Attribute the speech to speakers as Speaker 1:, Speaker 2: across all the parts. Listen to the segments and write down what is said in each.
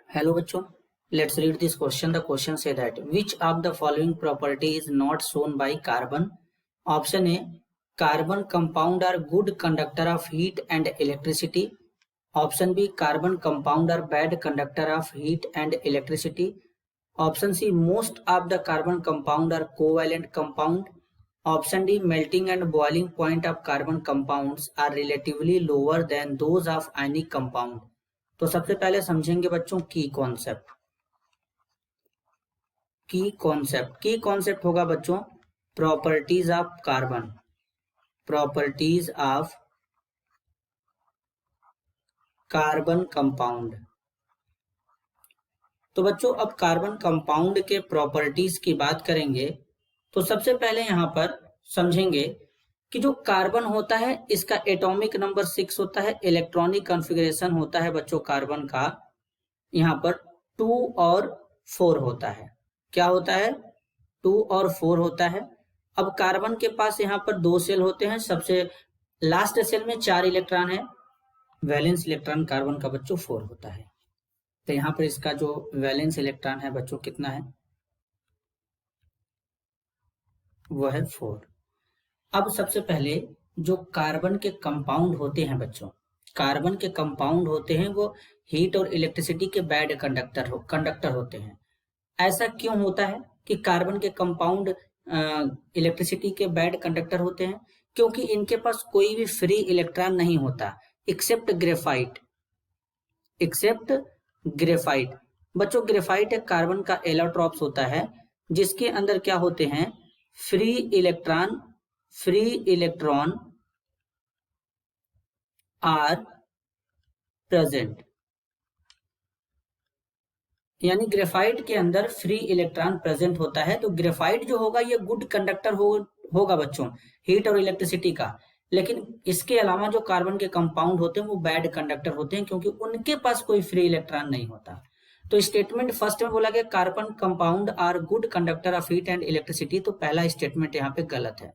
Speaker 1: Hello बच्चों, let's read this question. The question say that which of the following property is not shown by carbon? Option A, carbon compound are good conductor of heat and electricity. Option B, carbon compound are bad conductor of heat and electricity. Option C, most of the carbon compound are covalent compound. Option D, melting and boiling point of carbon compounds are relatively lower than those of ionic compound. तो सबसे पहले समझेंगे बच्चों की concept होगा बच्चों properties of carbon compound. तो बच्चों अब कार्बन कंपाउंड के प्रॉपर्टीज की बात करेंगे तो सबसे पहले यहां पर समझेंगे कि जो कार्बन होता है इसका एटॉमिक नंबर 6 होता है, इलेक्ट्रॉनिक कॉन्फ़िगरेशन होता है बच्चों कार्बन का यहाँ पर 2 और 4 होता है। क्या होता है? 2 और 4 होता है। अब कार्बन के पास यहाँ पर 2 सेल होते हैं, सबसे लास्ट सेल में 4 इलेक्ट्रॉन है, वैलेंस इलेक्ट्रॉन कार्बन का बच्चों 4 होता है। तो यहाँ पर इसका जो वैलेंस इलेक्ट्रॉन है बच्चों कितना है? वो है 4। अब सबसे पहले जो कार्बन के कंपाउंड होते हैं बच्चों, कार्बन के कंपाउंड होते हैं वो हीट और इलेक्ट्रिसिटी के बैड कंडक्टर होते हैं। ऐसा क्यों होता है कि कार्बन के कंपाउंड इलेक्ट्रिसिटी के बैड कंडक्टर होते हैं? क्योंकि इनके पास कोई भी फ्री इलेक्ट्रॉन नहीं होता एक्सेप्ट ग्रेफाइट। बच्चों ग्रेफाइट एक कार्बन का एलोट्रॉप्स होता है जिसके अंदर क्या होते हैं? फ्री इलेक्ट्रॉन आर प्रेजेंट, यानी ग्रेफाइट के अंदर फ्री इलेक्ट्रॉन प्रेजेंट होता है। तो ग्रेफाइट जो होगा ये गुड कंडक्टर होगा बच्चों हीट और इलेक्ट्रिसिटी का, लेकिन इसके अलावा जो कार्बन के कंपाउंड होते हैं वो बैड कंडक्टर होते हैं क्योंकि उनके पास कोई फ्री इलेक्ट्रॉन नहीं होता। तो स्टेटमेंट फर्स्ट में बोला गया carbon compound are good conductor of heat and electricity, तो पहला स्टेटमेंट यहाँ पे गलत है।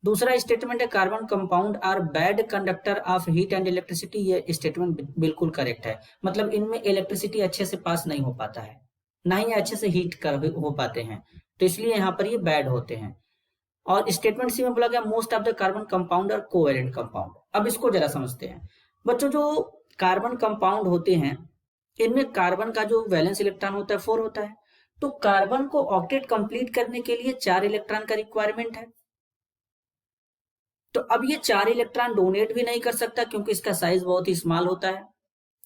Speaker 1: दूसरा स्टेटमेंट है carbon compound are bad conductor of heat and electricity, ये स्टेटमेंट बिल्कुल करेक्ट है। मतलब इनमें इलेक्ट्रिसिटी अच्छे से पास नहीं हो पाता है, ना ही अच्छे से हीट हो पाते हैं, तो इसलिए यहाँ पर ये बैड होते हैं। और स्टेटमेंट सी में बोला गया most of the carbon compound are covalent compound. अब इसको जरा समझते हैं बच्चों। जो कार्बन कंपाउंड होते हैं इनमें कार्बन का जो वैलेंस इलेक्ट्रॉन होता है 4 होता है, तो कार्बन को ऑक्टेट कंप्लीट करने के लिए 4 इलेक्ट्रॉन का रिक्वायरमेंट है। तो अब ये 4 इलेक्ट्रॉन डोनेट भी नहीं कर सकता क्योंकि इसका साइज बहुत ही स्मॉल होता है,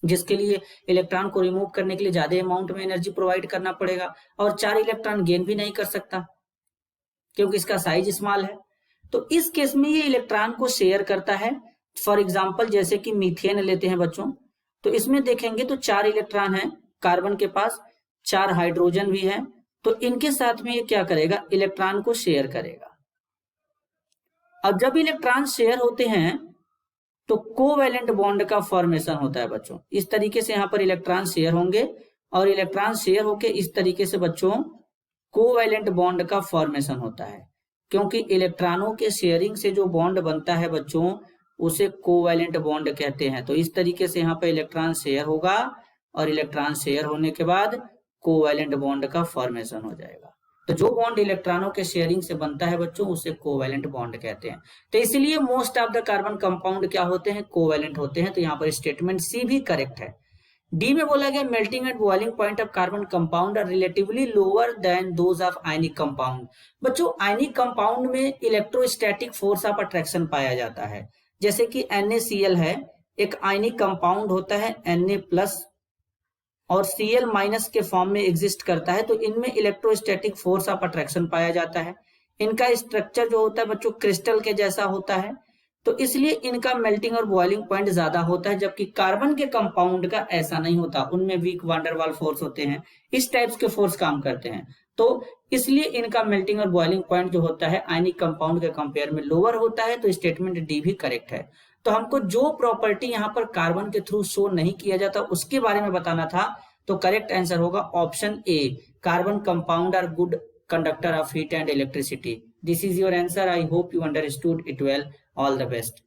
Speaker 1: जिसके लिए इलेक्ट्रॉन को रिमूव करने के लिए ज्यादा अमाउंट में एनर्जी प्रोवाइड करना पड़ेगा, और 4 इलेक्ट्रॉन गेन भी नहीं कर सकता क्योंकि इसका साइज स्मॉल है। तो इस केस में ये इलेक्ट्रॉन को शेयर करता है। फॉर एग्जाम्पल जैसे कि मीथेन लेते हैं बच्चों, तो इसमें देखेंगे तो 4 इलेक्ट्रॉन है कार्बन के पास, 4 हाइड्रोजन भी है, तो इनके साथ में ये क्या करेगा? इलेक्ट्रॉन को शेयर करेगा। अब जब इलेक्ट्रॉन शेयर होते हैं तो कोवैलेंट बॉन्ड का फॉर्मेशन होता है बच्चों। इस तरीके से यहाँ पर इलेक्ट्रॉन शेयर होंगे और इलेक्ट्रॉन शेयर होके इस तरीके से बच्चों कोवैलेंट बॉन्ड का फॉर्मेशन होता है, क्योंकि इलेक्ट्रॉनों के शेयरिंग से जो बॉन्ड बनता है बच्चों उसे कोवैलेंट बॉन्ड कहते हैं। तो इस तरीके से यहाँ पर इलेक्ट्रॉन शेयर होगा और इलेक्ट्रॉन शेयर होने के बाद कोवैलेंट बॉन्ड का फॉर्मेशन हो जाएगा। तो जो बॉन्ड इलेक्ट्रॉनों के शेयरिंग से बनता है बच्चों उसे कोवैलेंट बॉन्ड कहते हैं। तो इसलिए most of the carbon compound क्या होते हैं? कोवैलेंट होते हैं। तो यहाँ पर स्टेटमेंट सी भी करेक्ट है। डी में बोला गया melting and boiling point of carbon compound are relatively lower than those of ionic compound. बच्चों आयनिक कंपाउंड में इलेक्ट्रोस्टैटिक फोर्स ऑफ अट्रैक्शन पाया जाता है। जैसे कि NaCl है, एक आयनिक कंपाउंड होता है Na+ और Cl- के फॉर्म में एग्जिस्ट करता है, तो इनमें इलेक्ट्रोस्टैटिक फोर्स ऑफ अट्रैक्शन पाया जाता है। इनका स्ट्रक्चर जो होता है बच्चों क्रिस्टल के जैसा होता है, तो इसलिए इनका मेल्टिंग और बॉइलिंग पॉइंट ज्यादा होता है, जबकि कार्बन के कंपाउंड का ऐसा नहीं होता, उनमें वीक वांडर वाल फोर्स होते हैं, इस टाइप्स के फोर्स काम करते हैं। तो इसलिए इनका मेल्टिंग और बॉइलिंग पॉइंट जो होता है आयनिक कंपाउंड के कंपेयर में लोअर होता है। तो स्टेटमेंट डी भी करेक्ट है। तो हमको जो प्रॉपर्टी यहाँ पर कार्बन के थ्रू शो नहीं किया जाता उसके बारे में बताना था, तो करेक्ट आंसर होगा option A, carbon compound are good conductor of heat and electricity. This is your answer. I hope you understood it well. All the best.